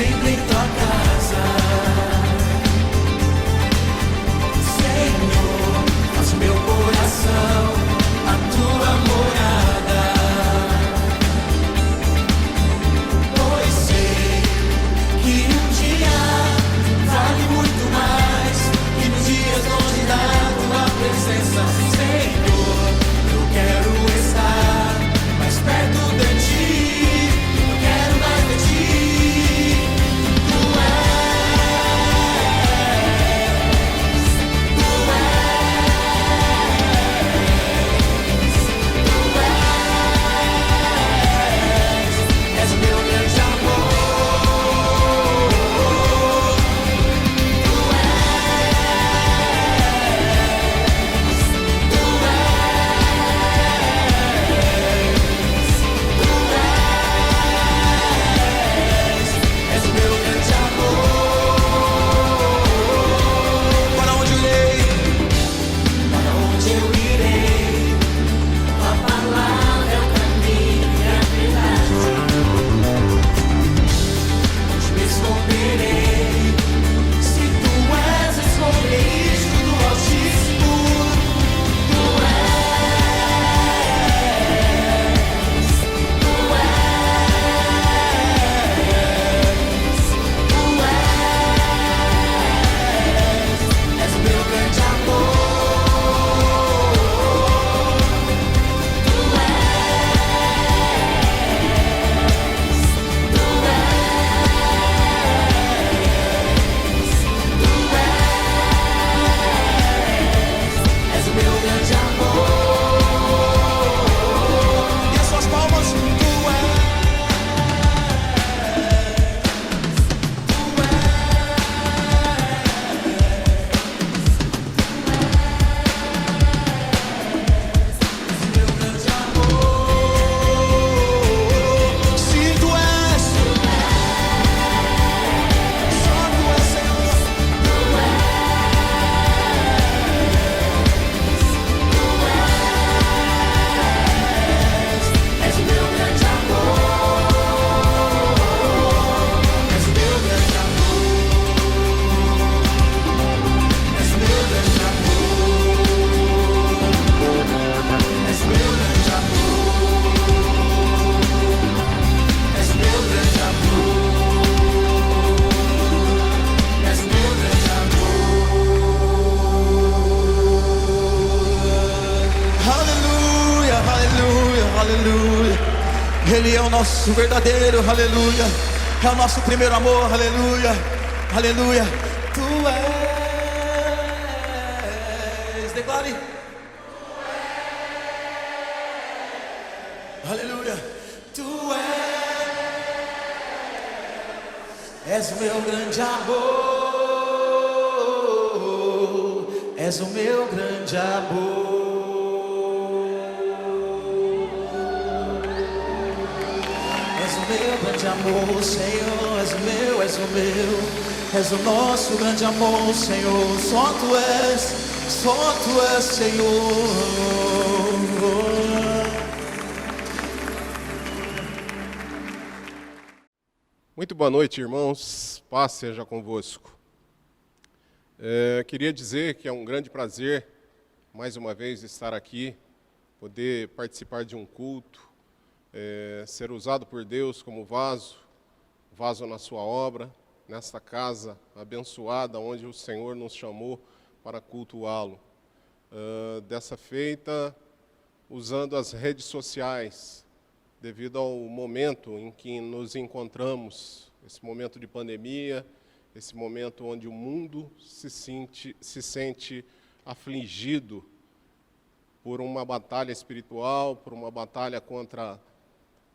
sempre em tua casa. Senhor, faz o meu coração a tua morada, pois sei que um dia vale muito mais que nos dias longe da tua presença. Senhor, eu quero estar mais perto de ti, eu quero mais de ti. Tu és o meu grande amor. És o meu grande amor. Para onde eu irei? Para onde eu irei? A palavra é o caminho e a verdade. Onde me esconderei? Se tu és esconderijo do Altíssimo. Tu és o meu grande amor. És o meu grande amor. E as suas palmas. Tu meu grande amor. Se tu és, só tu és, Senhor. És o meu grande amor. És o meu grande amor. És o meu grande amor. És o meu grande amor. És o meu grande amor. És o meu grande amor. Aleluia, aleluia, aleluia. Ele é o nosso verdadeiro, aleluia. É o nosso primeiro amor, aleluia, aleluia. Tu és, declare. Aleluia. Tu és o meu grande amor. És o meu grande amor. És o meu grande amor, Senhor. És o meu, és o meu. És o nosso grande amor, Senhor. Só tu és, Senhor. Muito boa noite, irmãos. Paz seja convosco. Queria dizer que é um grande prazer, mais uma vez, estar aqui, poder participar de um culto, ser usado por Deus como vaso na sua obra, nesta casa abençoada, onde o Senhor nos chamou para cultuá-lo. Dessa feita, usando as redes sociais, devido ao momento em que nos encontramos, esse momento de pandemia, esse momento onde o mundo se sente afligido por uma batalha espiritual, por uma batalha contra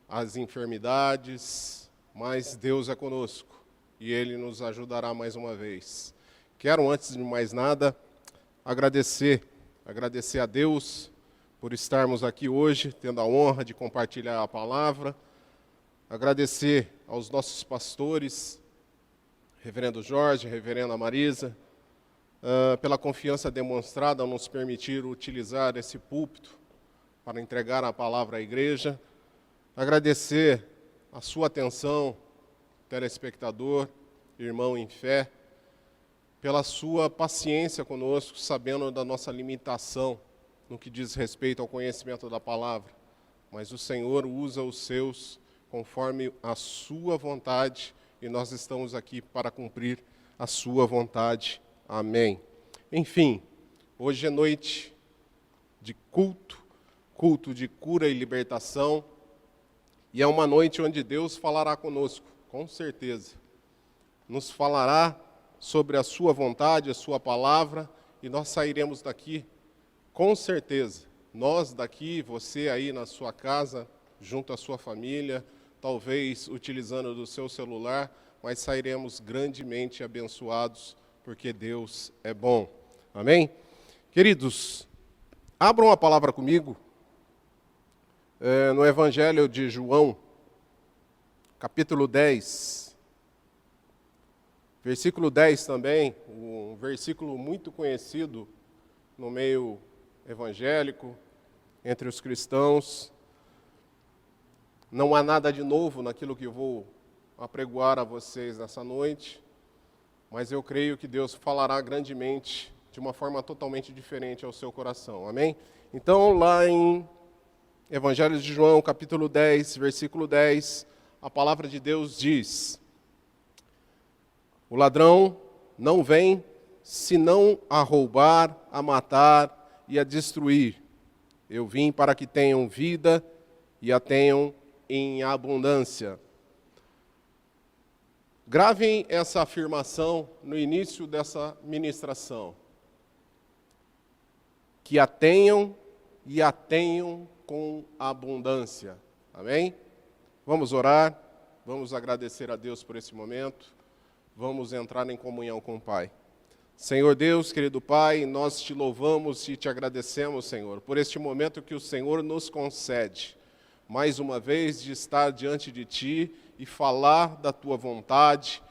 as enfermidades, mas Deus é conosco e Ele nos ajudará mais uma vez. Quero, antes de mais nada, agradecer a Deus por estarmos aqui hoje, tendo a honra de compartilhar a palavra. Agradecer aos nossos pastores, Reverendo Jorge, Reverenda Marisa, pela confiança demonstrada ao nos permitir utilizar esse púlpito para entregar a palavra à igreja. Agradecer a sua atenção telespectador, irmão em fé, pela sua paciência conosco, sabendo da nossa limitação no que diz respeito ao conhecimento da palavra. Mas o Senhor usa os seus conforme a sua vontade, e nós estamos aqui para cumprir a sua vontade. Amém. Enfim, hoje é noite de culto de cura e libertação, e é uma noite onde Deus falará conosco, com certeza. Nos falará sobre a sua vontade, a sua palavra, e nós sairemos daqui, com certeza. Nós daqui, você aí na sua casa, junto à sua família, talvez utilizando do seu celular, mas sairemos grandemente abençoados, porque Deus é bom. Amém? Queridos, abram a palavra comigo, no Evangelho de João, capítulo 10, versículo 10 também, um versículo muito conhecido no meio evangélico, entre os cristãos. Não há nada de novo naquilo que eu vou apregoar a vocês nessa noite, mas eu creio que Deus falará grandemente, de uma forma totalmente diferente ao seu coração. Amém? Então, lá em Evangelho de João, capítulo 10, versículo 10, a palavra de Deus diz: o ladrão não vem senão a roubar, a matar e a destruir. Eu vim para que tenham vida e a tenham em abundância. Gravem essa afirmação no início dessa ministração. Que a tenham e a tenham com abundância. Amém? Vamos orar, vamos agradecer a Deus por esse momento, vamos entrar em comunhão com o Pai. Senhor Deus, querido Pai, nós te louvamos e te agradecemos, Senhor, por este momento que o Senhor nos concede, mais uma vez, de estar diante de Ti e falar da Tua vontade,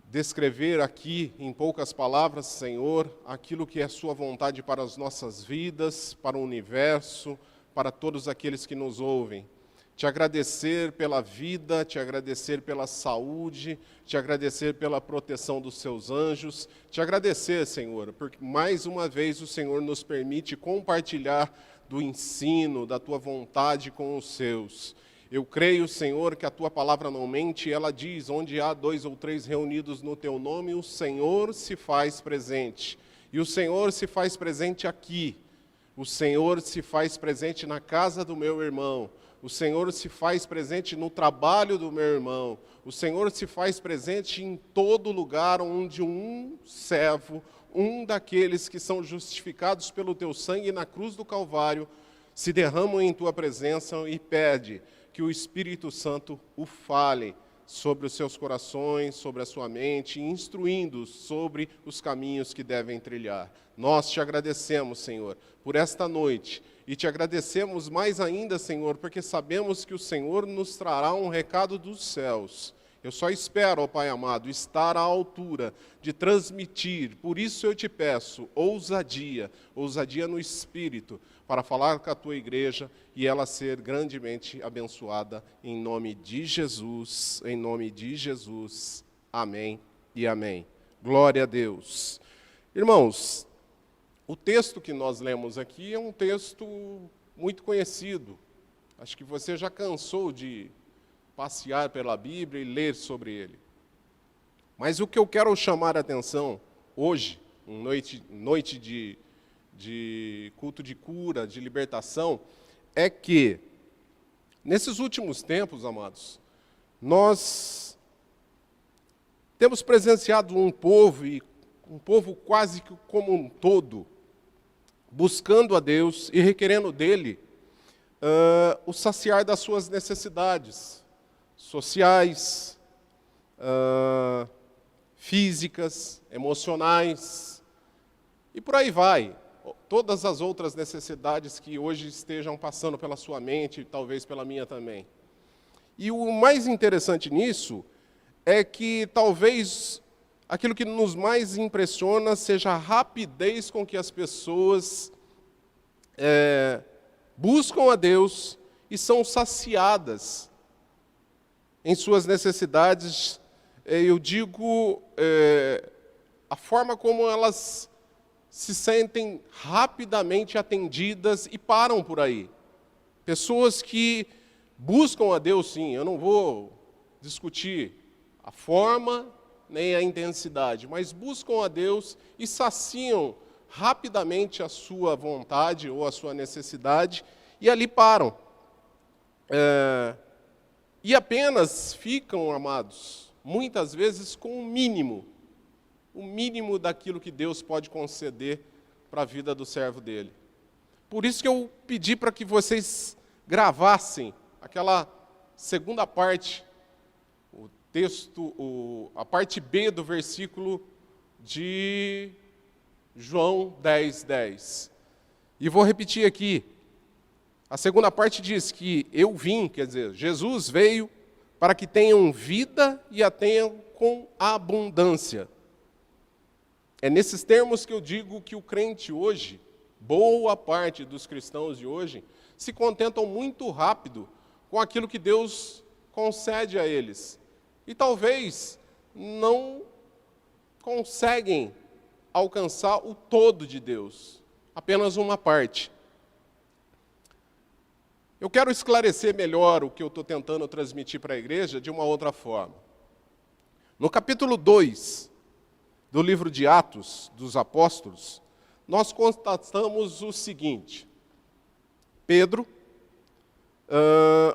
descrever aqui, em poucas palavras, Senhor, aquilo que é Sua vontade para as nossas vidas, para o universo, para todos aqueles que nos ouvem. Te agradecer pela vida, te agradecer pela saúde, te agradecer pela proteção dos seus anjos, te agradecer, Senhor, porque mais uma vez o Senhor nos permite compartilhar do ensino, da Tua vontade com os seus. Eu creio, Senhor, que a Tua palavra não mente, ela diz, onde há 2 ou 3 reunidos no Teu nome, o Senhor se faz presente. E o Senhor se faz presente aqui, o Senhor se faz presente na casa do meu irmão, o Senhor se faz presente no trabalho do meu irmão, o Senhor se faz presente em todo lugar onde um servo, um daqueles que são justificados pelo Teu sangue na cruz do Calvário, se derramam em Tua presença e pede que o Espírito Santo o fale sobre os seus corações, sobre a sua mente, instruindo-os sobre os caminhos que devem trilhar. Nós te agradecemos, Senhor, por esta noite, e te agradecemos mais ainda, Senhor, porque sabemos que o Senhor nos trará um recado dos céus. Eu só espero, ó Pai amado, estar à altura de transmitir. Por isso eu te peço ousadia no Espírito, para falar com a Tua igreja e ela ser grandemente abençoada em nome de Jesus, em nome de Jesus. Amém e amém. Glória a Deus. Irmãos, o texto que nós lemos aqui é um texto muito conhecido. Acho que você já cansou de passear pela Bíblia e ler sobre ele. Mas o que eu quero chamar a atenção hoje, noite de culto de cura, de libertação, é que, nesses últimos tempos, amados, nós temos presenciado um povo quase que como um todo, buscando a Deus e requerendo dele o saciar das suas necessidades sociais, físicas, emocionais, e por aí vai. Todas as outras necessidades que hoje estejam passando pela sua mente, talvez pela minha também. E o mais interessante nisso é que talvez aquilo que nos mais impressiona seja a rapidez com que as pessoas buscam a Deus e são saciadas em suas necessidades eu digo a forma como elas se sentem rapidamente atendidas e param por aí. Pessoas que buscam a Deus, sim, eu não vou discutir a forma nem a intensidade, mas buscam a Deus e saciam rapidamente a sua vontade ou a sua necessidade e ali param. E apenas ficam, amados, muitas vezes com o mínimo daquilo que Deus pode conceder para a vida do servo dele. Por isso que eu pedi para que vocês gravassem aquela segunda parte, o texto, a parte B do versículo de João 10:10. E vou repetir aqui. A segunda parte diz que eu vim, quer dizer, Jesus veio para que tenham vida e a tenham com abundância. É nesses termos que eu digo que o crente hoje, boa parte dos cristãos de hoje, se contentam muito rápido com aquilo que Deus concede a eles. E talvez não conseguem alcançar o todo de Deus, apenas uma parte. Eu quero esclarecer melhor o que eu estou tentando transmitir para a igreja de uma outra forma. No capítulo 2 do livro de Atos dos Apóstolos, nós constatamos o seguinte: Pedro,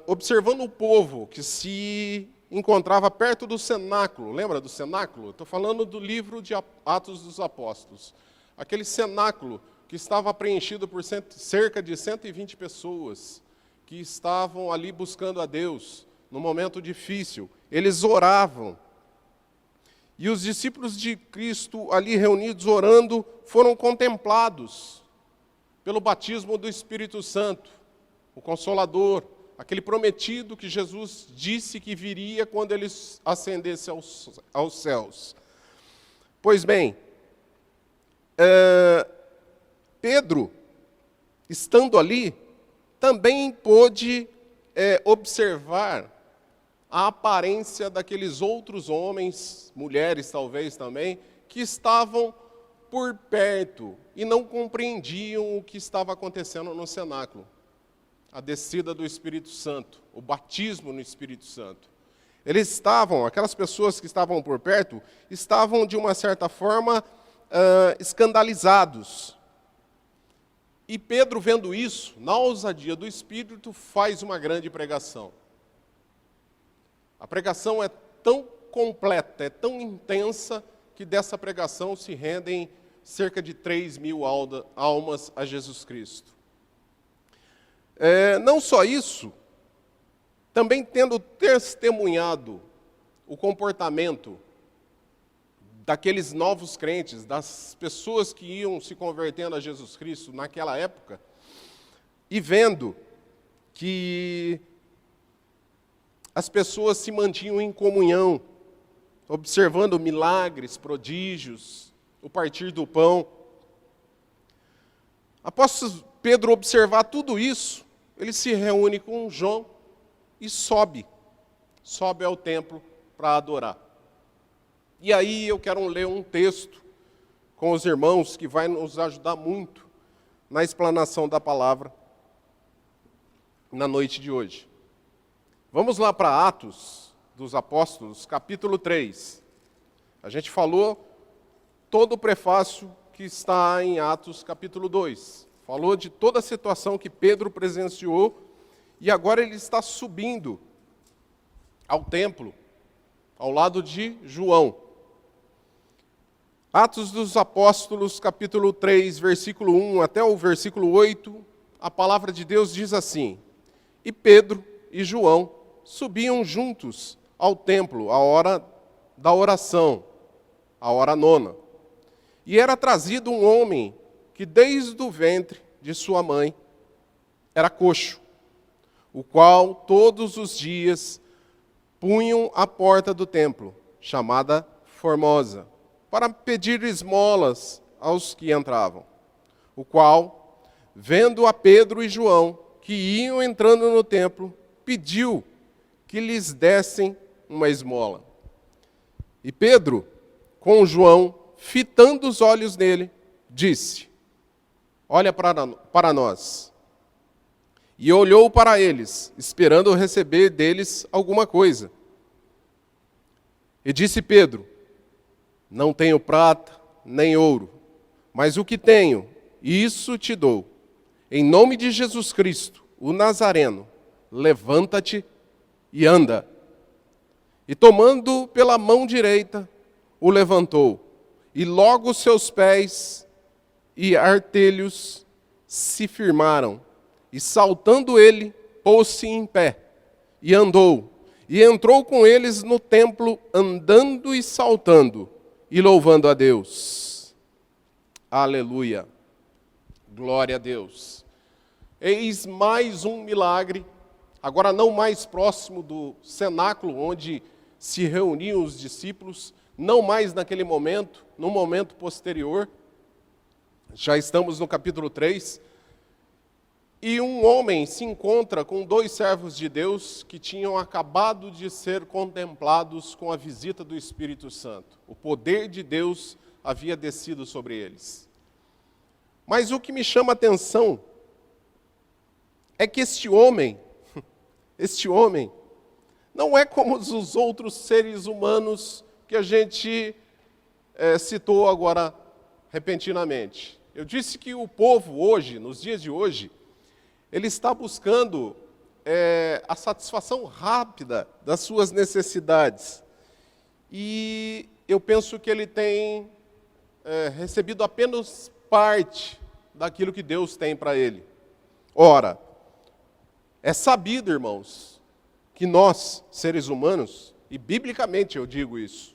observando o povo que se encontrava perto do cenáculo, lembra do cenáculo? Estou falando do livro de Atos dos Apóstolos. Aquele cenáculo que estava preenchido por cerca de 120 pessoas, que estavam ali buscando a Deus, num momento difícil. Eles oravam. E os discípulos de Cristo ali reunidos orando foram contemplados pelo batismo do Espírito Santo, o Consolador, aquele prometido que Jesus disse que viria quando ele ascendesse aos céus. Pois bem, Pedro, estando ali, também pôde observar a aparência daqueles outros homens, mulheres talvez também, que estavam por perto e não compreendiam o que estava acontecendo no cenáculo. A descida do Espírito Santo, o batismo no Espírito Santo. Eles estavam, aquelas pessoas que estavam por perto, estavam de uma certa forma escandalizados. E Pedro, vendo isso, na ousadia do Espírito, faz uma grande pregação. A pregação é tão completa, é tão intensa, que dessa pregação se rendem cerca de 3.000 almas a Jesus Cristo. Não só isso, também tendo testemunhado o comportamento daqueles novos crentes, das pessoas que iam se convertendo a Jesus Cristo naquela época, e vendo que as pessoas se mantinham em comunhão, observando milagres, prodígios, o partir do pão. Após Pedro observar tudo isso, ele se reúne com João e sobe ao templo para adorar. E aí eu quero ler um texto com os irmãos que vai nos ajudar muito na explanação da palavra na noite de hoje. Vamos lá para Atos dos Apóstolos, capítulo 3. A gente falou todo o prefácio que está em Atos, capítulo 2. Falou de toda a situação que Pedro presenciou e agora ele está subindo ao templo, ao lado de João. Atos dos Apóstolos, capítulo 3, versículo 1 até o versículo 8, a palavra de Deus diz assim: E Pedro e João subiam juntos ao templo à hora da oração, a hora nona. E era trazido um homem que desde o ventre de sua mãe era coxo, o qual todos os dias punham à porta do templo, chamada Formosa, para pedir esmolas aos que entravam. O qual, vendo a Pedro e João, que iam entrando no templo, pediu que lhes dessem uma esmola. E Pedro, com João, fitando os olhos nele, disse: olha para nós. E olhou para eles, esperando receber deles alguma coisa. E disse Pedro: não tenho prata nem ouro, mas o que tenho, isso te dou. Em nome de Jesus Cristo, o Nazareno, levanta-te e anda. E tomando pela mão direita, o levantou, e logo seus pés e artelhos se firmaram, e saltando ele, pôs-se em pé, e andou, e entrou com eles no templo, andando e saltando, e louvando a Deus. Aleluia. Glória a Deus. Eis mais um milagre, agora não mais próximo do cenáculo onde se reuniam os discípulos, não mais naquele momento, no momento posterior. Já estamos no capítulo 3. E um homem se encontra com 2 servos de Deus que tinham acabado de ser contemplados com a visita do Espírito Santo. O poder de Deus havia descido sobre eles. Mas o que me chama a atenção é que este homem não é como os outros seres humanos que a gente citou agora repentinamente. Eu disse que o povo hoje, nos dias de hoje, ele está buscando a satisfação rápida das suas necessidades. E eu penso que ele tem recebido apenas parte daquilo que Deus tem para ele. Ora, é sabido, irmãos, que nós, seres humanos, e biblicamente eu digo isso,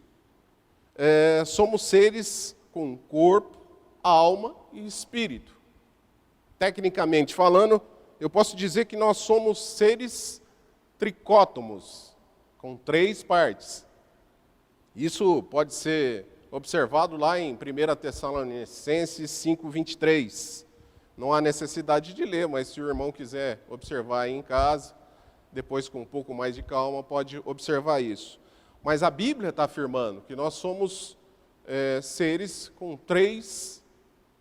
somos seres com corpo, alma e espírito. Tecnicamente falando, eu posso dizer que nós somos seres tricótomos, com 3 partes. Isso pode ser observado lá em 1 Tessalonicenses 5:23. Não há necessidade de ler, mas se o irmão quiser observar aí em casa, depois com um pouco mais de calma, pode observar isso. Mas a Bíblia está afirmando que nós somos seres com 3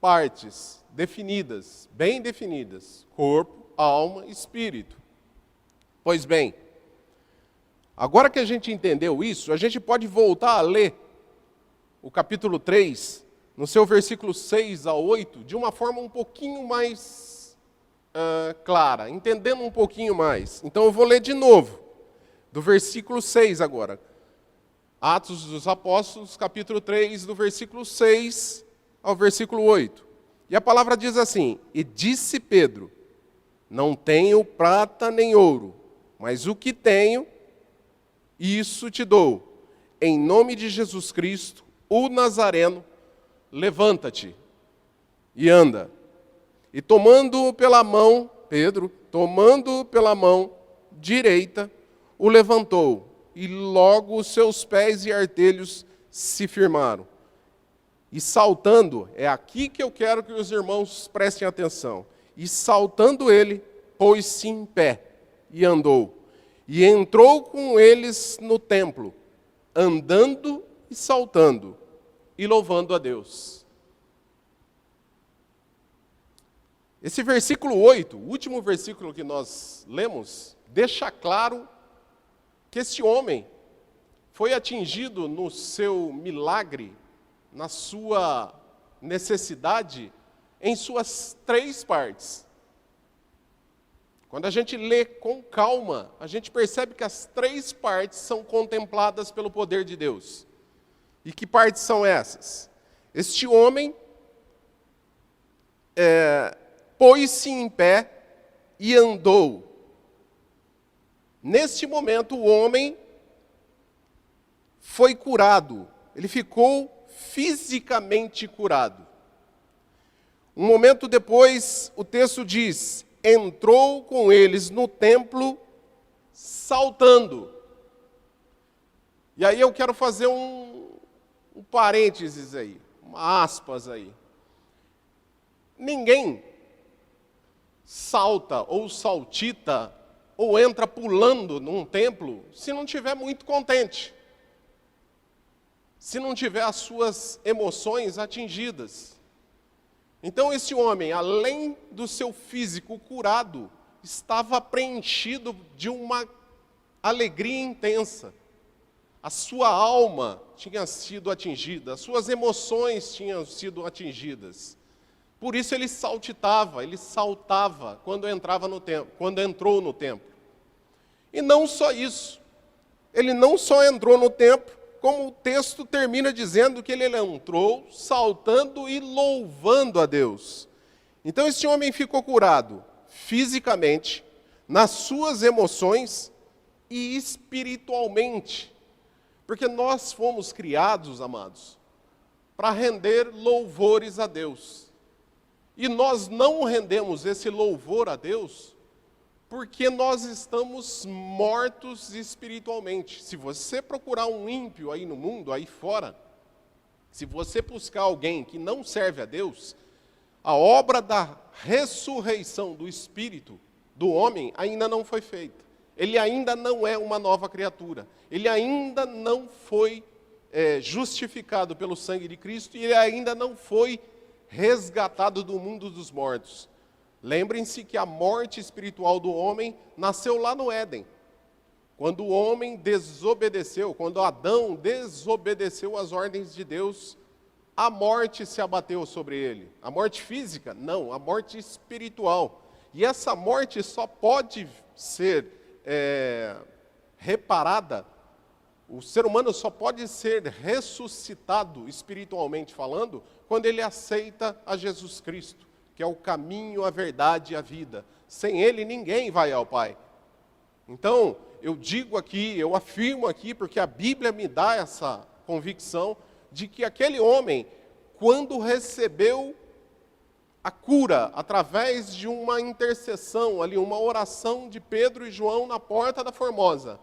partes definidas, bem definidas: corpo, alma e espírito. Pois bem, agora que a gente entendeu isso, a gente pode voltar a ler o capítulo 3, no seu versículo 6 a 8, de uma forma um pouquinho mais clara, entendendo um pouquinho mais. Então eu vou ler de novo, do versículo 6 agora. Atos dos Apóstolos, capítulo 3, do versículo 6 ao versículo 8. E a palavra diz assim: e disse Pedro: não tenho prata nem ouro, mas o que tenho, isso te dou. Em nome de Jesus Cristo, o Nazareno, levanta-te e anda. E tomando pela mão, Pedro, tomando pela mão direita, o levantou, e logo os seus pés e artelhos se firmaram. E saltando, é aqui que eu quero que os irmãos prestem atenção. E saltando ele, pôs-se em pé e andou. E entrou com eles no templo, andando e saltando, e louvando a Deus. Esse versículo 8, o último versículo que nós lemos, deixa claro que esse homem foi atingido no seu milagre, na sua necessidade, em suas 3 partes. Quando a gente lê com calma, a gente percebe que as 3 partes são contempladas pelo poder de Deus. E que partes são essas? Este homem pôs-se em pé e andou. Neste momento, o homem foi curado. Ele ficou fisicamente curado. Um momento depois, o texto diz: entrou com eles no templo saltando. E aí eu quero fazer um parênteses aí, uma aspas aí. Ninguém salta ou saltita ou entra pulando num templo se não estiver muito contente. se não tiver as suas emoções atingidas. Então esse homem, além do seu físico curado, estava preenchido de uma alegria intensa. A sua alma tinha sido atingida, as suas emoções tinham sido atingidas. Por isso ele saltava quando entrava no templo, quando entrou no templo. E não só isso, ele não só entrou no templo, como o texto termina dizendo que ele entrou saltando e louvando a Deus. Então esse homem ficou curado fisicamente, nas suas emoções e espiritualmente. Porque nós fomos criados, amados, para render louvores a Deus. E nós não rendemos esse louvor a Deus porque nós estamos mortos espiritualmente. Se você procurar um ímpio aí no mundo, aí fora, se você buscar alguém que não serve a Deus, a obra da ressurreição do espírito do homem ainda não foi feita. Ele ainda não é uma nova criatura. Ele ainda não foi justificado pelo sangue de Cristo e ele ainda não foi resgatado do mundo dos mortos. Lembrem-se que a morte espiritual do homem nasceu lá no Éden. Quando o homem desobedeceu, quando Adão desobedeceu às ordens de Deus, a morte se abateu sobre ele. A morte física? Não, a morte espiritual. E essa morte só pode ser reparada, o ser humano só pode ser ressuscitado espiritualmente falando, quando ele aceita a Jesus Cristo, que é o caminho, a verdade e a vida. Sem ele ninguém vai ao Pai. Então, eu digo aqui, eu afirmo aqui, porque a Bíblia me dá essa convicção de que aquele homem, quando recebeu a cura através de uma intercessão ali, uma oração de Pedro e João na porta da Formosa,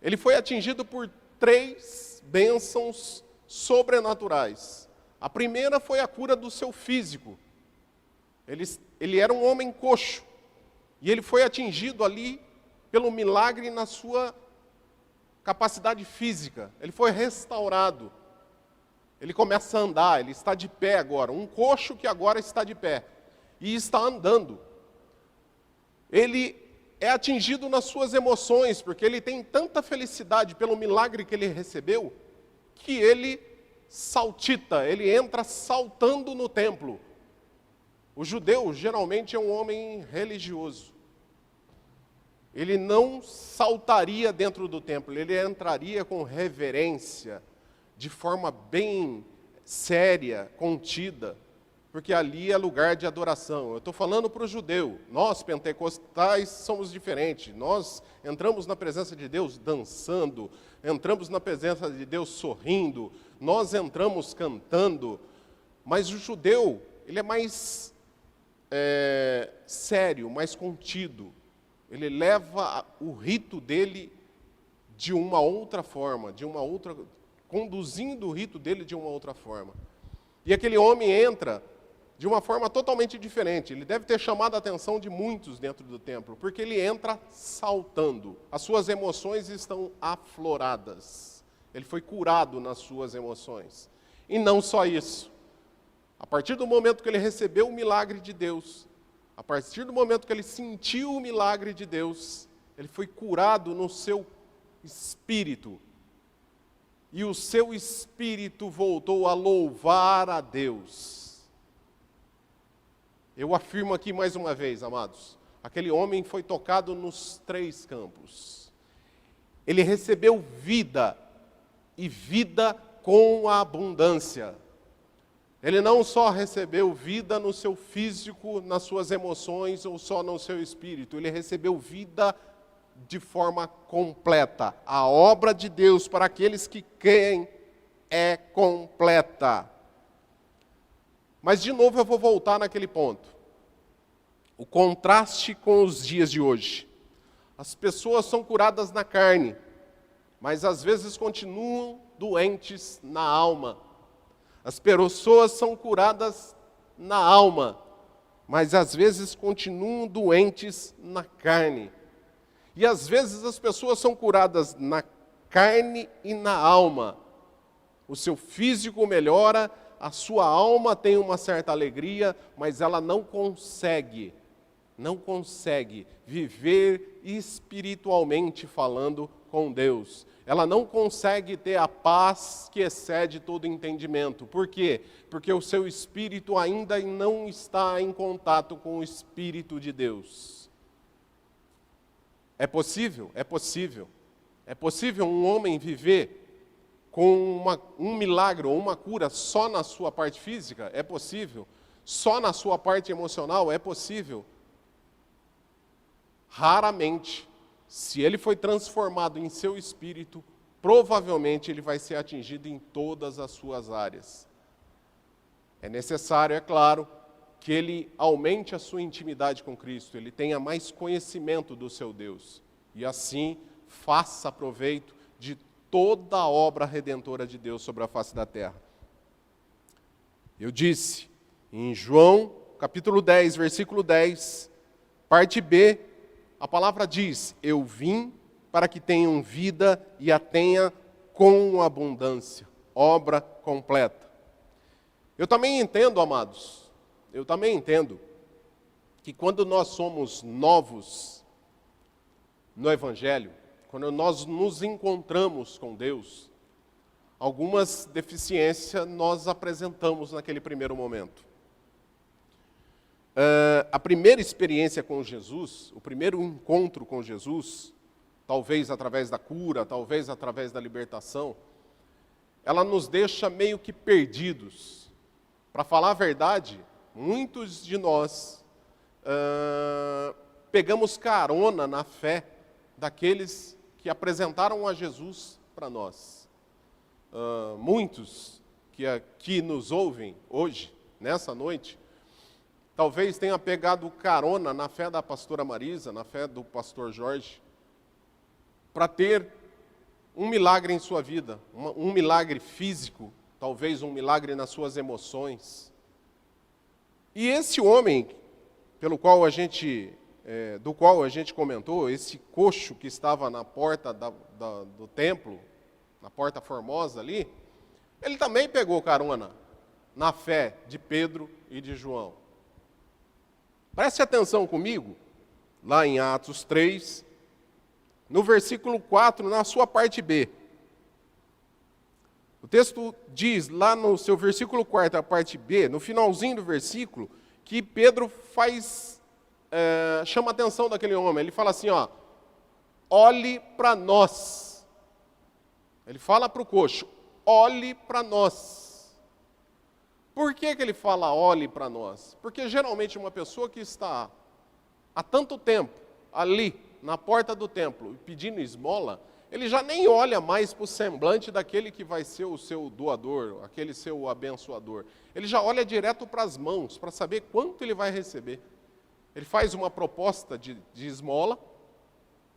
ele foi atingido por 3 bênçãos sobrenaturais. A primeira foi a cura do seu físico. Ele era um homem coxo, e ele foi atingido ali pelo milagre na sua capacidade física. Ele foi restaurado. Ele começa a andar, ele está de pé agora. Um coxo que agora está de pé e está andando. Ele é atingido nas suas emoções, porque ele tem tanta felicidade pelo milagre que ele recebeu, que ele saltita, ele entra saltando no templo. O judeu geralmente é um homem religioso. Ele não saltaria dentro do templo, ele entraria com reverência, de forma bem séria, contida, porque ali é lugar de adoração. Eu estou falando para o judeu, nós pentecostais somos diferentes, nós entramos na presença de Deus dançando, entramos na presença de Deus sorrindo, nós entramos cantando, mas o judeu, ele é mais sério, mais contido, ele leva o rito dele de uma outra forma, conduzindo o rito dele de uma outra forma. E aquele homem entra de uma forma totalmente diferente. Ele deve ter chamado a atenção de muitos dentro do templo, porque ele entra saltando. As suas emoções estão afloradas. Ele foi curado nas suas emoções. E não só isso. A partir do momento que ele recebeu o milagre de Deus, a partir do momento que ele sentiu o milagre de Deus, ele foi curado no seu espírito. E o seu espírito voltou a louvar a Deus. Eu afirmo aqui mais uma vez, amados, aquele homem foi tocado nos 3 campos. Ele recebeu vida, e vida com abundância. Ele não só recebeu vida no seu físico, nas suas emoções, ou só no seu espírito, ele recebeu vida de forma completa. A obra de Deus para aqueles que creem é completa. Mas de novo eu vou voltar naquele ponto. O contraste com os dias de hoje. As pessoas são curadas na carne, mas às vezes continuam doentes na alma. As pessoas são curadas na alma, mas às vezes continuam doentes na carne. E às vezes as pessoas são curadas na carne e na alma, O seu físico melhora, a sua alma tem uma certa alegria, mas ela não consegue viver espiritualmente falando com Deus. Ela não consegue ter a paz que excede todo entendimento. Por quê? Porque o seu espírito ainda não está em contato com o Espírito de Deus. É possível? É possível. É possível um homem viver com um milagre ou uma cura só na sua parte física? É possível. Só na sua parte emocional? É possível. Raramente. Se ele foi transformado em seu espírito, provavelmente ele vai ser atingido em todas as suas áreas. É necessário, é claro, que ele aumente a sua intimidade com Cristo, ele tenha mais conhecimento do seu Deus, e assim faça proveito de toda a obra redentora de Deus sobre a face da terra. Eu disse, em João, capítulo 10, versículo 10, parte B, a palavra diz, eu vim para que tenham vida e a tenha com abundância, obra completa. Eu também entendo, amados, que quando nós somos novos no Evangelho, quando nós nos encontramos com Deus, algumas deficiências nós apresentamos naquele primeiro momento. A primeira experiência com Jesus, o primeiro encontro com Jesus, talvez através da cura, talvez através da libertação, ela nos deixa meio que perdidos. Para falar a verdade, muitos de nós pegamos carona na fé daqueles que apresentaram a Jesus para nós. Muitos que aqui nos ouvem hoje, nessa noite, talvez tenha pegado carona na fé da pastora Marisa, na fé do pastor Jorge, para ter um milagre em sua vida, um milagre físico, talvez um milagre nas suas emoções. E esse homem, do qual a gente comentou, esse coxo que estava na porta do templo, na porta formosa ali, ele também pegou carona na fé de Pedro e de João. Preste atenção comigo, lá em Atos 3, no versículo 4, na sua parte B. O texto diz, lá no seu versículo 4, a parte B, no finalzinho do versículo, que Pedro chama a atenção daquele homem. Ele fala assim, olhe para nós. Ele fala para o coxo, olhe para nós. Por que ele fala olhe para nós? Porque geralmente uma pessoa que está há tanto tempo ali na porta do templo pedindo esmola, ele já nem olha mais para o semblante daquele que vai ser o seu doador, aquele seu abençoador. Ele já olha direto para as mãos, para saber quanto ele vai receber. Ele faz uma proposta de esmola,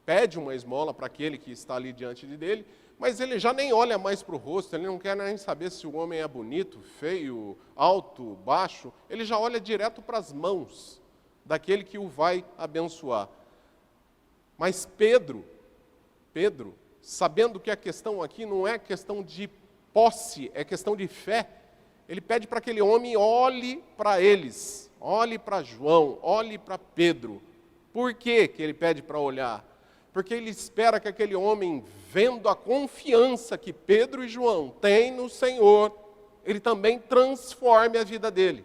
pede uma esmola para aquele que está ali diante dele, mas ele já nem olha mais para o rosto, ele não quer nem saber se o homem é bonito, feio, alto, baixo, ele já olha direto para as mãos daquele que o vai abençoar. Mas Pedro, sabendo que a questão aqui não é questão de posse, é questão de fé, ele pede para aquele homem olhe para eles, olhe para João, olhe para Pedro. Por que ele pede para olhar? Porque ele espera que aquele homem, vendo a confiança que Pedro e João têm no Senhor, ele também transforme a vida dele,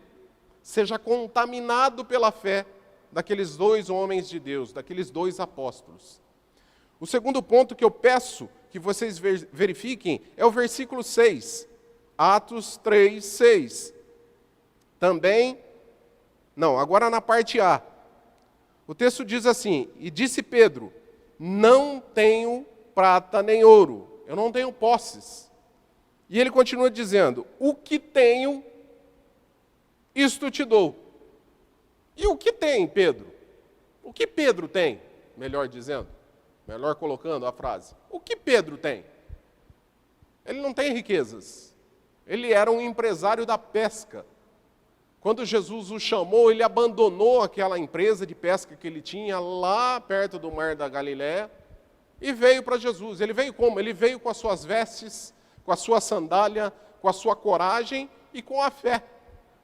seja contaminado pela fé daqueles dois homens de Deus, daqueles dois apóstolos. O segundo ponto que eu peço que vocês verifiquem é o versículo 6, Atos 3, 6. Agora na parte A. O texto diz assim, e disse Pedro, não tenho prata nem ouro, eu não tenho posses. E ele continua dizendo, o que tenho, isto te dou. E o que tem, Pedro? O que Pedro tem, melhor dizendo, melhor colocando a frase. O que Pedro tem? Ele não tem riquezas. Ele era um empresário da pesca. Quando Jesus o chamou, ele abandonou aquela empresa de pesca que ele tinha lá perto do mar da Galiléia e veio para Jesus. Ele veio como? Ele veio com as suas vestes com a sua sandália, com a sua coragem e com a fé.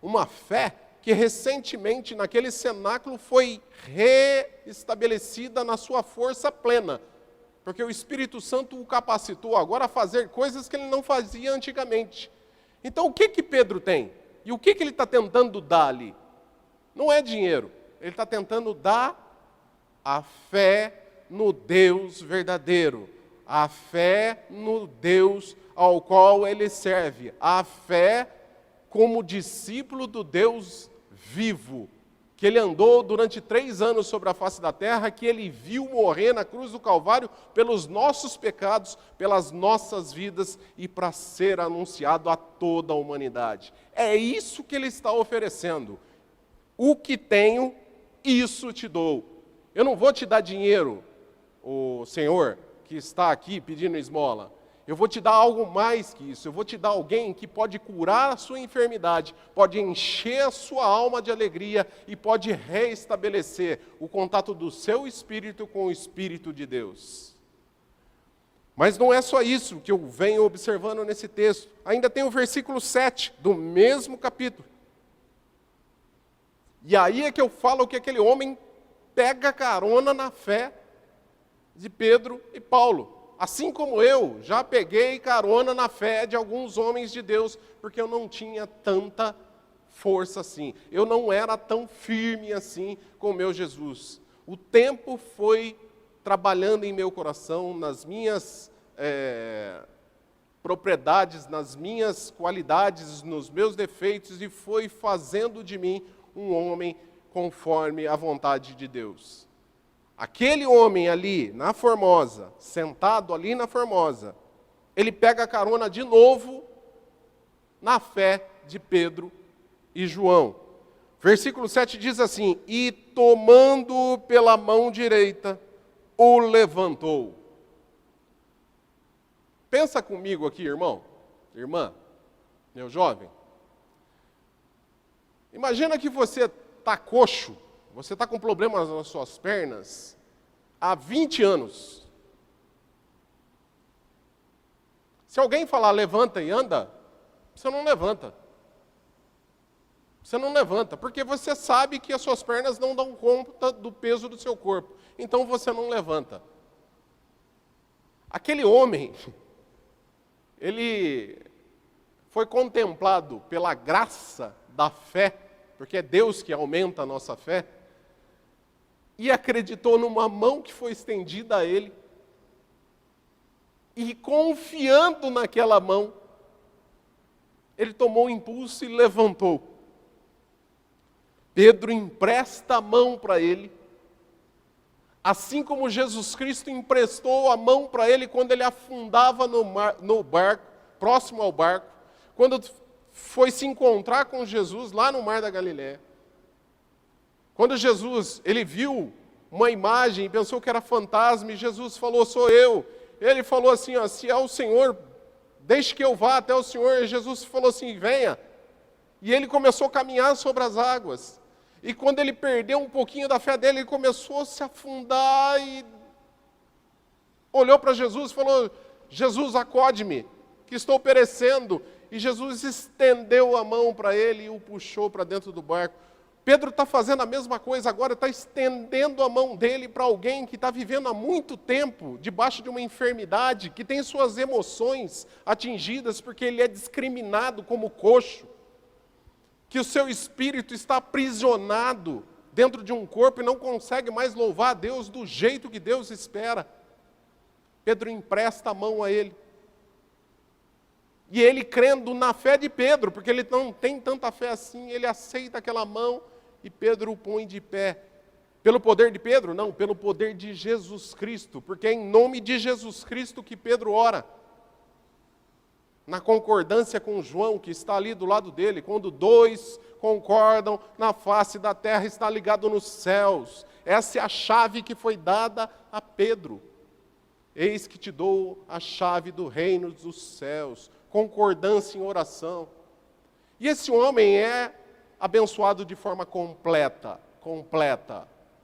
Uma fé que recentemente naquele cenáculo foi reestabelecida na sua força plena, porque o Espírito Santo o capacitou agora a fazer coisas que ele não fazia antigamente. Então o que Pedro tem? E o que ele está tentando dar ali? Não é dinheiro, ele está tentando dar a fé no Deus verdadeiro, a fé no Deus ao qual ele serve, a fé como discípulo do Deus vivo, que ele andou durante 3 anos sobre a face da terra, que ele viu morrer na cruz do Calvário pelos nossos pecados, pelas nossas vidas e para ser anunciado a toda a humanidade. É isso que ele está oferecendo. O que tenho, isso te dou. Eu não vou te dar dinheiro, o Senhor que está aqui pedindo esmola. Eu vou te dar algo mais que isso. Eu vou te dar alguém que pode curar a sua enfermidade, pode encher a sua alma de alegria e pode reestabelecer o contato do seu espírito com o Espírito de Deus. Mas não é só isso que eu venho observando nesse texto. Ainda tem o versículo 7 do mesmo capítulo. E aí é que eu falo que aquele homem pega carona na fé de Pedro e Paulo. Assim como eu já peguei carona na fé de alguns homens de Deus, porque eu não tinha tanta força assim. Eu não era tão firme assim com o meu Jesus. O tempo foi trabalhando em meu coração, nas minhas propriedades, nas minhas qualidades, nos meus defeitos, e foi fazendo de mim um homem conforme a vontade de Deus. Aquele homem ali na Formosa, sentado ali na Formosa, ele pega a carona de novo na fé de Pedro e João. Versículo 7 diz assim: e tomando-o pela mão direita, o levantou. Pensa comigo aqui, irmão, irmã, meu jovem. Imagina que você está coxo, você está com problemas nas suas pernas há 20 anos. Se alguém falar levanta e anda, você não levanta. Você não levanta, porque você sabe que as suas pernas não dão conta do peso do seu corpo. Então você não levanta. Aquele homem, ele foi contemplado pela graça da fé, porque é Deus que aumenta a nossa fé, e acreditou numa mão que foi estendida a ele, e confiando naquela mão, ele tomou o impulso e levantou. Pedro empresta a mão para ele, assim como Jesus Cristo emprestou a mão para ele quando ele afundava no barco, próximo ao barco, quando foi se encontrar com Jesus lá no Mar da Galileia. Quando Jesus, ele viu uma imagem e pensou que era fantasma, e Jesus falou, sou eu. Ele falou assim, ó, se é o Senhor, deixe que eu vá até o Senhor. E Jesus falou assim, venha. E ele começou a caminhar sobre as águas. E quando ele perdeu um pouquinho da fé dele, ele começou a se afundar e olhou para Jesus e falou, Jesus, acode-me, que estou perecendo. E Jesus estendeu a mão para ele e o puxou para dentro do barco. Pedro está fazendo a mesma coisa agora, está estendendo a mão dele para alguém que está vivendo há muito tempo, debaixo de uma enfermidade, que tem suas emoções atingidas, porque ele é discriminado como coxo, que o seu espírito está aprisionado dentro de um corpo e não consegue mais louvar a Deus do jeito que Deus espera. Pedro empresta a mão a ele. E ele, crendo na fé de Pedro, porque ele não tem tanta fé assim, ele aceita aquela mão e Pedro o põe de pé. Pelo poder de Pedro? Não, pelo poder de Jesus Cristo, porque é em nome de Jesus Cristo que Pedro ora. Na concordância com João, que está ali do lado dele, quando 2 concordam na face da terra, está ligado nos céus. Essa é a chave que foi dada a Pedro. Eis que te dou a chave do reino dos céus. Concordância em oração. E esse homem é abençoado de forma completa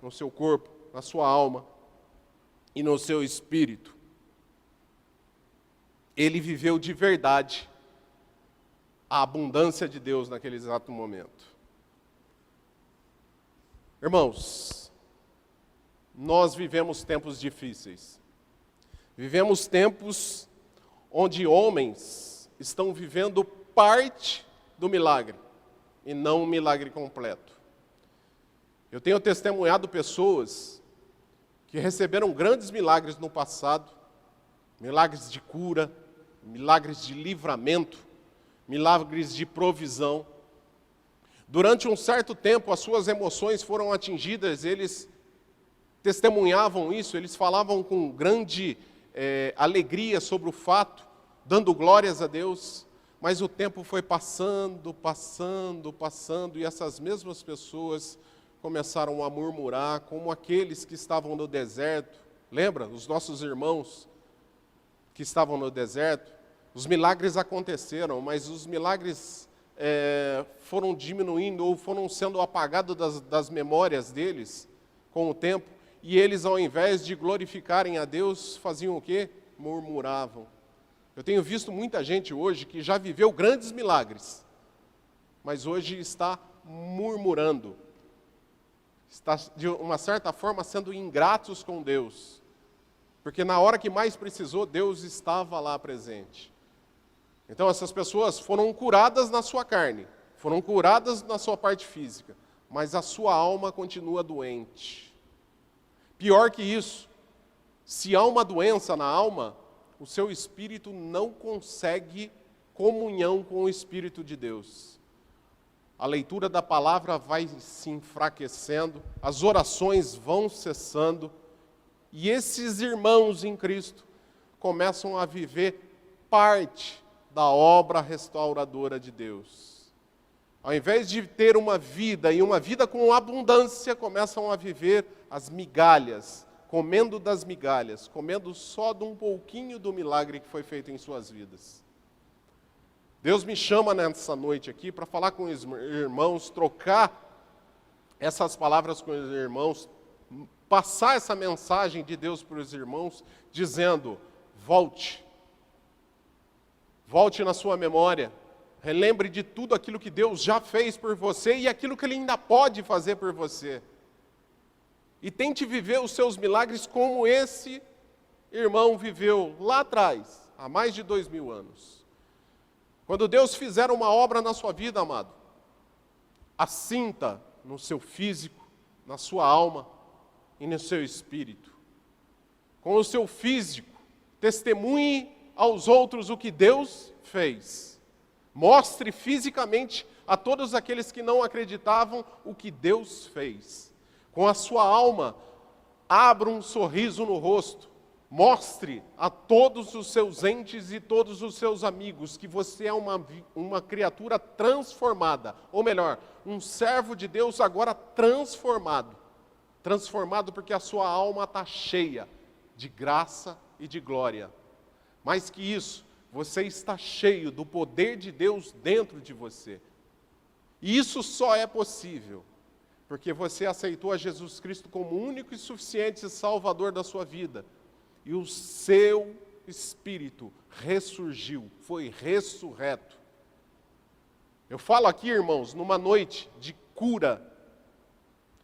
no seu corpo, na sua alma e no seu espírito. ele viveu de verdade a abundância de Deus naquele exato momento. Irmãos, nós vivemos tempos difíceis. Vivemos tempos onde homens estão vivendo parte do milagre e não o milagre completo. Eu tenho testemunhado pessoas que receberam grandes milagres no passado, milagres de cura, milagres de livramento, milagres de provisão. Durante um certo tempo, as suas emoções foram atingidas, eles testemunhavam isso, eles falavam com grande alegria sobre o fato, dando glórias a Deus, mas o tempo foi passando, e essas mesmas pessoas começaram a murmurar, como aqueles que estavam no deserto. Lembra? Os nossos irmãos que estavam no deserto. Os milagres aconteceram, mas os milagres foram diminuindo ou foram sendo apagados das memórias deles com o tempo. E eles, ao invés de glorificarem a Deus, faziam o quê? Murmuravam. Eu tenho visto muita gente hoje que já viveu grandes milagres, mas hoje está murmurando. Está, de uma certa forma, sendo ingratos com Deus. Porque na hora que mais precisou, Deus estava lá presente. Então essas pessoas foram curadas na sua carne, foram curadas na sua parte física, mas a sua alma continua doente. Pior que isso, se há uma doença na alma, o seu espírito não consegue comunhão com o Espírito de Deus. A leitura da palavra vai se enfraquecendo, as orações vão cessando, e esses irmãos em Cristo começam a viver parte da obra restauradora de Deus. Ao invés de ter uma vida, e uma vida com abundância, começam a viver as migalhas, comendo das migalhas, comendo só de um pouquinho do milagre que foi feito em suas vidas. Deus me chama nessa noite aqui para falar com os irmãos, trocar essas palavras com os irmãos, passar essa mensagem de Deus para os irmãos, dizendo: volte. Volte na sua memória, relembre de tudo aquilo que Deus já fez por você e aquilo que Ele ainda pode fazer por você. E tente viver os seus milagres como esse irmão viveu lá atrás, há mais de 2000 anos. Quando Deus fizer uma obra na sua vida, amado, assinta no seu físico, na sua alma e no seu espírito. Com o seu físico, testemunhe aos outros o que Deus fez. Mostre fisicamente a todos aqueles que não acreditavam o que Deus fez. Com a sua alma, abra um sorriso no rosto. Mostre a todos os seus entes e todos os seus amigos que você é uma criatura transformada. Ou melhor, um servo de Deus agora transformado. Transformado porque a sua alma está cheia de graça e de glória. Mais que isso, você está cheio do poder de Deus dentro de você. E isso só é possível porque você aceitou a Jesus Cristo como único e suficiente Salvador da sua vida. E o seu espírito ressurgiu, foi ressurreto. Eu falo aqui, irmãos, numa noite de cura,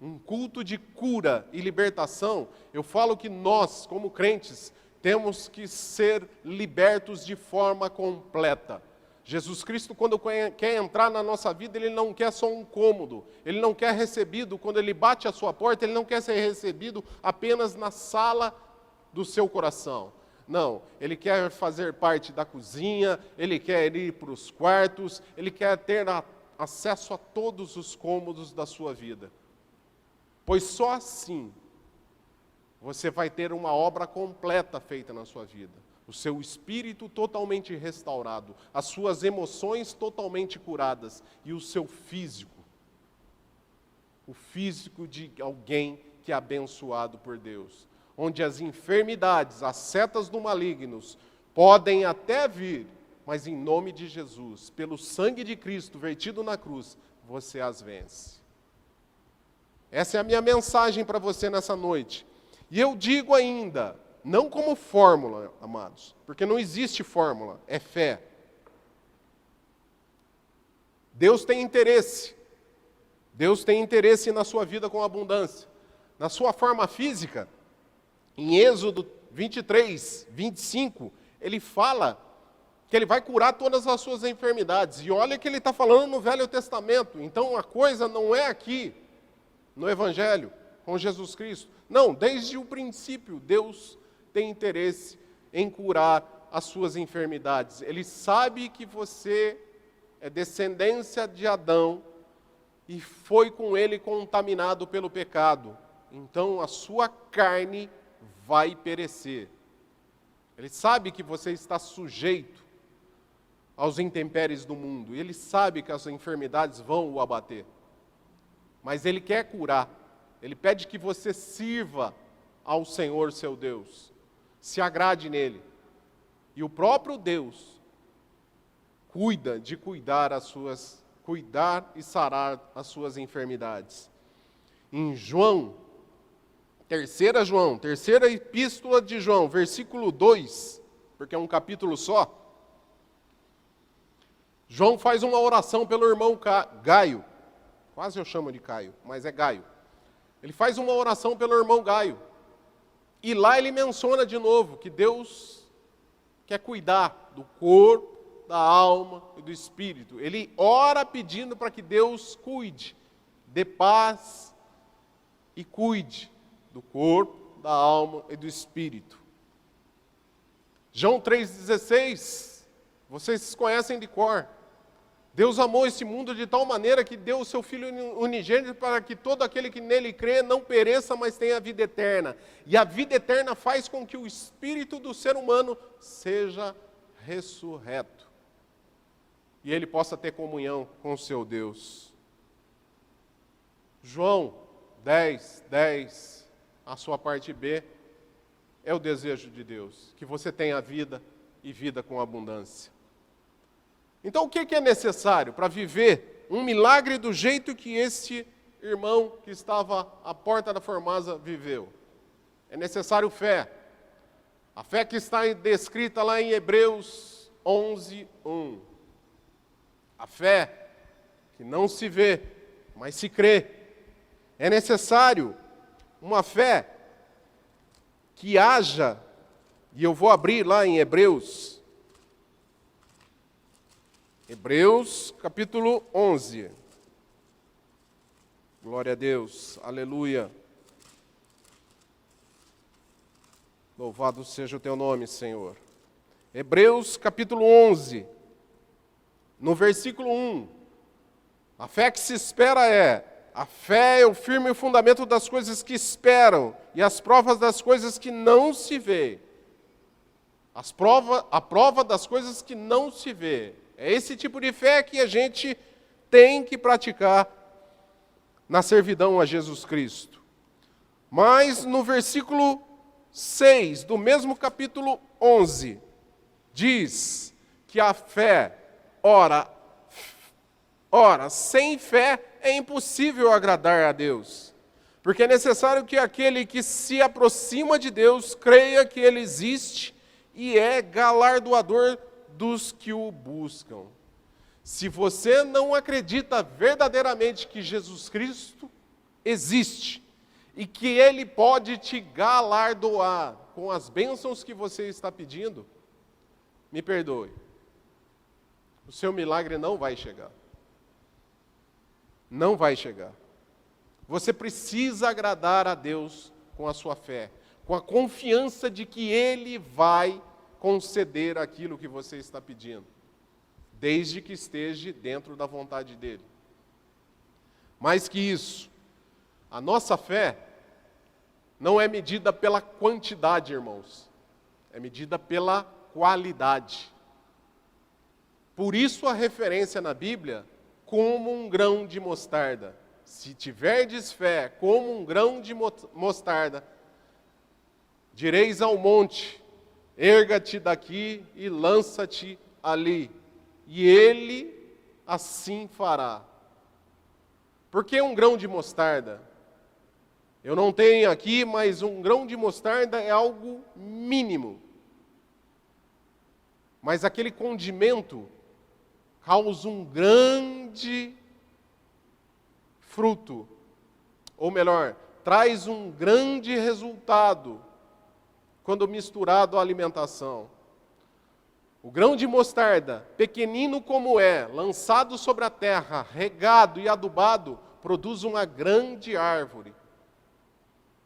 um culto de cura e libertação, eu falo que nós, como crentes, temos que ser libertos de forma completa. Jesus Cristo, quando quer entrar na nossa vida, Ele não quer só um cômodo. Ele não quer recebido, quando Ele bate a sua porta, Ele não quer ser recebido apenas na sala do seu coração. Não, Ele quer fazer parte da cozinha, Ele quer ir para os quartos, Ele quer ter acesso a todos os cômodos da sua vida. Pois só assim você vai ter uma obra completa feita na sua vida. O seu espírito totalmente restaurado, as suas emoções totalmente curadas e o seu físico, o físico de alguém que é abençoado por Deus, onde as enfermidades, as setas do maligno podem até vir, mas em nome de Jesus, pelo sangue de Cristo vertido na cruz, você as vence. Essa é a minha mensagem para você nessa noite. E eu digo ainda, Não como fórmula, amados, porque não existe fórmula, é fé. Deus tem interesse. Deus tem interesse na sua vida com abundância. Na sua forma física, em Êxodo 23, 25, ele fala que ele vai curar todas as suas enfermidades. E olha que ele está falando no Velho Testamento. Então a coisa não é aqui, no Evangelho, com Jesus Cristo. Não, desde o princípio, Deus tem interesse em curar as suas enfermidades. Ele sabe que você é descendência de Adão e foi com ele contaminado pelo pecado. Então a sua carne vai perecer. Ele sabe que você está sujeito aos intempéries do mundo. Ele sabe que as enfermidades vão o abater. Mas ele quer curar. Ele pede que você sirva ao Senhor seu Deus. Se agrade nele. E o próprio Deus cuida de cuidar e sarar as suas enfermidades. Em terceira epístola de João, versículo 2, porque é um capítulo só, João faz uma oração pelo irmão Gaio. Quase eu chamo de Caio, mas é Gaio. Ele faz uma oração pelo irmão Gaio. E lá ele menciona de novo que Deus quer cuidar do corpo, da alma e do espírito. Ele ora pedindo para que Deus cuide, dê paz e cuide do corpo, da alma e do espírito. João 3,16, vocês conhecem de cor. Deus amou esse mundo de tal maneira que deu o seu Filho unigênito para que todo aquele que nele crê não pereça, mas tenha a vida eterna. E a vida eterna faz com que o espírito do ser humano seja ressurreto. E ele possa ter comunhão com o seu Deus. João 10, a sua parte B, é o desejo de Deus, que você tenha vida e vida com abundância. Então o que é necessário para viver um milagre do jeito que esse irmão que estava à porta da formosa viveu? É necessário fé. A fé que está descrita lá em Hebreus 11:1. A fé que não se vê, mas se crê. É necessário uma fé que haja, e eu vou abrir lá em Hebreus capítulo 11. Glória a Deus, aleluia. Louvado seja o teu nome, Senhor. Hebreus capítulo 11, no versículo 1. A fé que se espera a fé é o firme fundamento das coisas que esperam e as provas das coisas que não se vê. A prova das coisas que não se vê. É esse tipo de fé que a gente tem que praticar na servidão a Jesus Cristo. Mas no versículo 6 do mesmo capítulo 11, diz que a fé, ora, sem fé é impossível agradar a Deus. Porque é necessário que aquele que se aproxima de Deus creia que Ele existe e é galardoador dos que o buscam. Se você não acredita verdadeiramente que Jesus Cristo existe e que Ele pode te galardoar com as bênçãos que você está pedindo, me perdoe, o seu milagre não vai chegar. Não vai chegar. Você precisa agradar a Deus com a sua fé, com a confiança de que Ele vai conceder aquilo que você está pedindo, desde que esteja dentro da vontade dEle. Mais que isso, a nossa fé não é medida pela quantidade, irmãos, é medida pela qualidade. Por isso a referência na Bíblia, como um grão de mostarda. Se tiverdes fé como um grão de mostarda, direis ao monte, erga-te daqui e lança-te ali, e ele assim fará. Por que um grão de mostarda? Eu não tenho aqui, mas um grão de mostarda é algo mínimo. Mas aquele condimento causa um grande fruto. Ou melhor, traz um grande resultado quando misturado à alimentação. O grão de mostarda, pequenino como é, lançado sobre a terra, regado e adubado, produz uma grande árvore.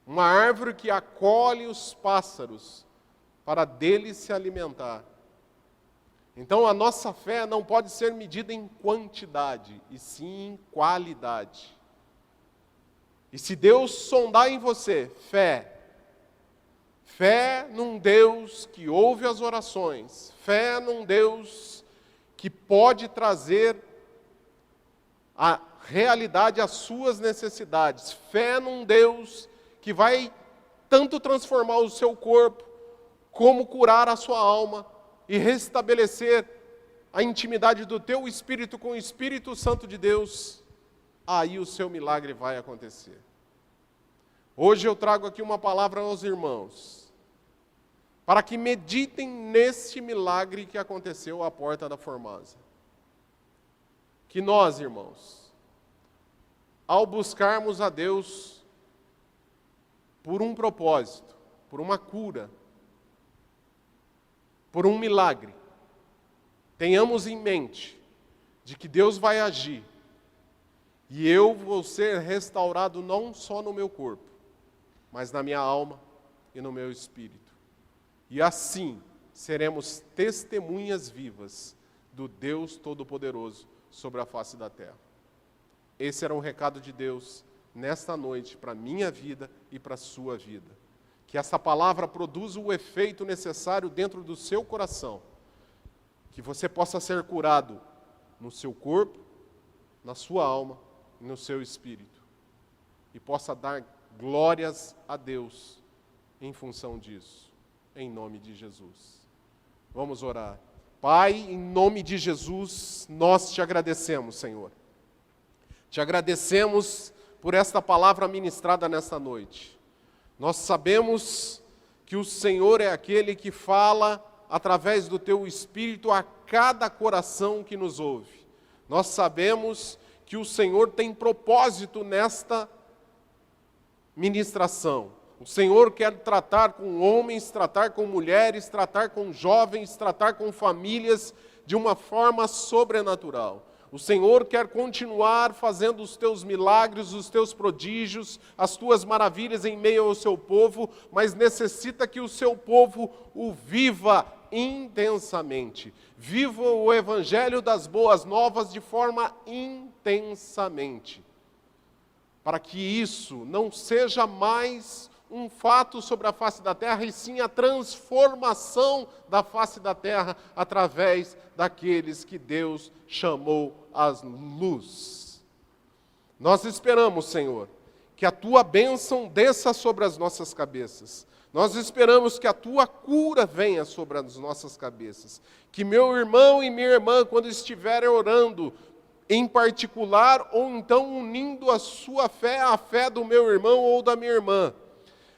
Uma árvore que acolhe os pássaros para dele se alimentar. Então a nossa fé não pode ser medida em quantidade, e sim em qualidade. E se Deus sondar em você fé num Deus que ouve as orações, fé num Deus que pode trazer a realidade às suas necessidades, fé num Deus que vai tanto transformar o seu corpo, como curar a sua alma e restabelecer a intimidade do teu espírito com o Espírito Santo de Deus, aí o seu milagre vai acontecer. Hoje eu trago aqui uma palavra aos irmãos, para que meditem neste milagre que aconteceu à porta da Formosa. Que nós, irmãos, ao buscarmos a Deus por um propósito, por uma cura, por um milagre, tenhamos em mente de que Deus vai agir e eu vou ser restaurado não só no meu corpo, mas na minha alma e no meu espírito. E assim seremos testemunhas vivas do Deus Todo-Poderoso sobre a face da terra. Esse era um recado de Deus nesta noite para a minha vida e para a sua vida. Que essa palavra produza o efeito necessário dentro do seu coração. Que você possa ser curado no seu corpo, na sua alma e no seu espírito. E possa dar glórias a Deus em função disso. Em nome de Jesus. Vamos orar. Pai, em nome de Jesus, nós te agradecemos, Senhor. Te agradecemos por esta palavra ministrada nesta noite. Nós sabemos que o Senhor é aquele que fala através do teu Espírito a cada coração que nos ouve. Nós sabemos que o Senhor tem propósito nesta ministração. O Senhor quer tratar com homens, tratar com mulheres, tratar com jovens, tratar com famílias de uma forma sobrenatural. O Senhor quer continuar fazendo os teus milagres, os teus prodígios, as tuas maravilhas em meio ao seu povo, mas necessita que o seu povo o viva intensamente. Viva o Evangelho das Boas Novas de forma intensamente. Para que isso não seja mais um fato sobre a face da terra, e sim a transformação da face da terra através daqueles que Deus chamou à luz. Nós esperamos, Senhor, que a Tua bênção desça sobre as nossas cabeças. Nós esperamos que a Tua cura venha sobre as nossas cabeças. Que meu irmão e minha irmã, quando estiverem orando, em particular, ou então unindo a sua fé à fé do meu irmão ou da minha irmã,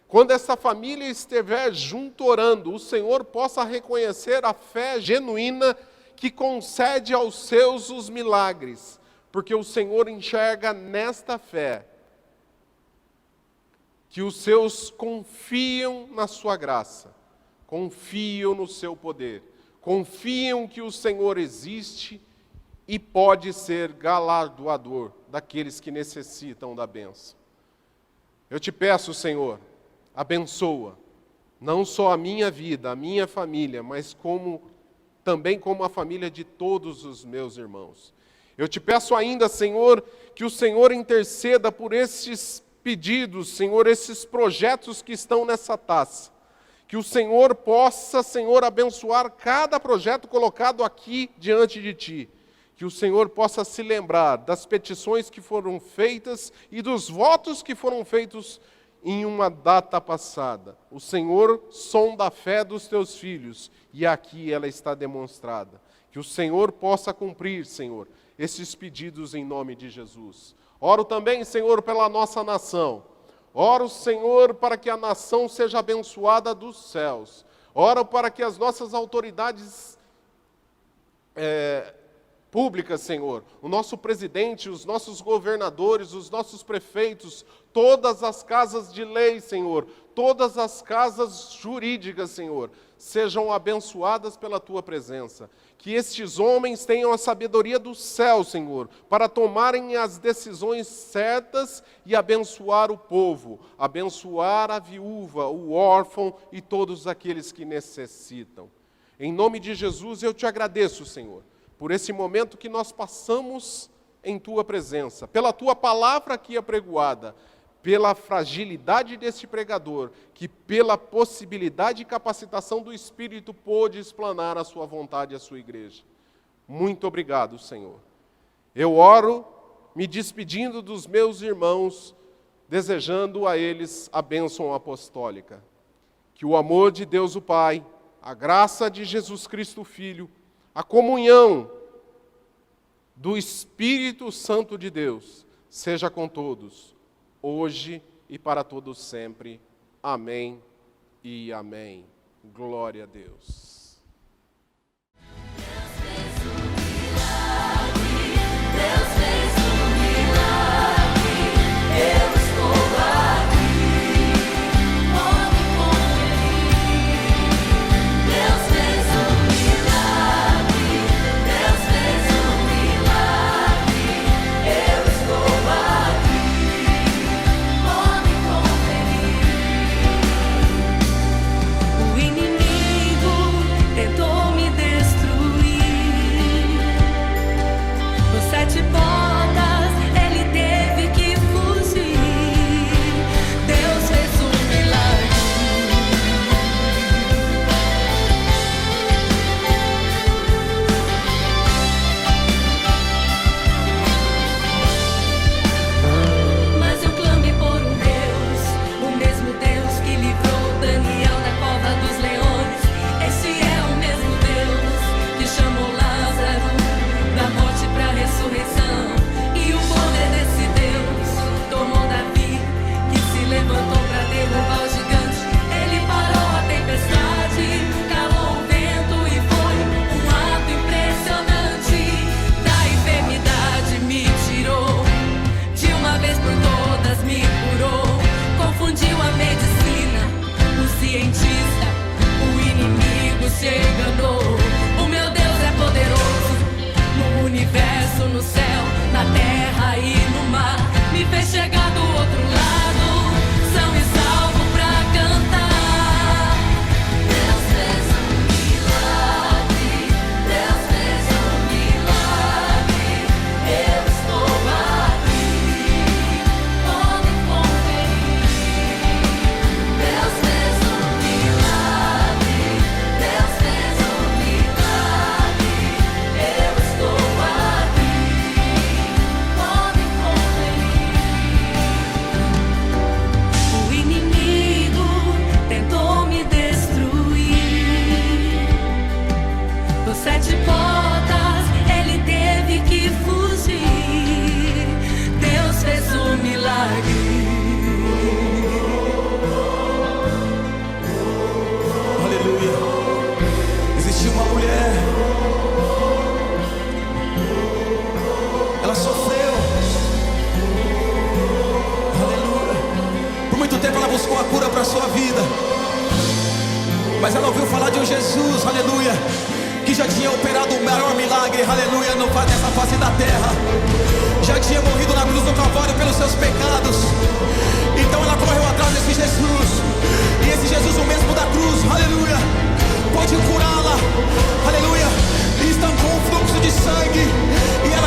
quando essa família estiver junto orando, o Senhor possa reconhecer a fé genuína que concede aos seus os milagres, porque o Senhor enxerga nesta fé que os seus confiam na sua graça, confiam no seu poder, confiam que o Senhor existe e pode ser galardoador daqueles que necessitam da bênção. Eu te peço, Senhor, abençoa, não só a minha vida, a minha família, mas também como a família de todos os meus irmãos. Eu te peço ainda, Senhor, que o Senhor interceda por esses pedidos, Senhor, esses projetos que estão nessa taça. Que o Senhor possa, Senhor, abençoar cada projeto colocado aqui diante de Ti. Que o Senhor possa se lembrar das petições que foram feitas e dos votos que foram feitos em uma data passada. O Senhor sonda a fé dos teus filhos, e aqui ela está demonstrada. Que o Senhor possa cumprir, Senhor, esses pedidos em nome de Jesus. Oro também, Senhor, pela nossa nação. Oro, Senhor, para que a nação seja abençoada dos céus. Oro para que as nossas autoridades públicas, Senhor, o nosso presidente, os nossos governadores, os nossos prefeitos, todas as casas de lei, Senhor, todas as casas jurídicas, Senhor, sejam abençoadas pela Tua presença. Que estes homens tenham a sabedoria do céu, Senhor, para tomarem as decisões certas e abençoar o povo, abençoar a viúva, o órfão e todos aqueles que necessitam. Em nome de Jesus eu te agradeço, Senhor, por esse momento que nós passamos em Tua presença, pela Tua palavra aqui apregoada, pela fragilidade deste pregador, que pela possibilidade e capacitação do Espírito pôde explanar a sua vontade à sua igreja. Muito obrigado, Senhor. Eu oro me despedindo dos meus irmãos, desejando a eles a bênção apostólica. Que o amor de Deus o Pai, a graça de Jesus Cristo o Filho, a comunhão do Espírito Santo de Deus seja com todos, hoje e para todos sempre. Amém e amém. Glória a Deus. Mas ela ouviu falar de um Jesus, aleluia, que já tinha operado o maior milagre, aleluia, nessa face da terra. Já tinha morrido na cruz do Calvário pelos seus pecados. Então ela correu atrás desse Jesus. E esse Jesus, o mesmo da cruz, aleluia, pode curá-la, aleluia. E estancou um fluxo de sangue. E ela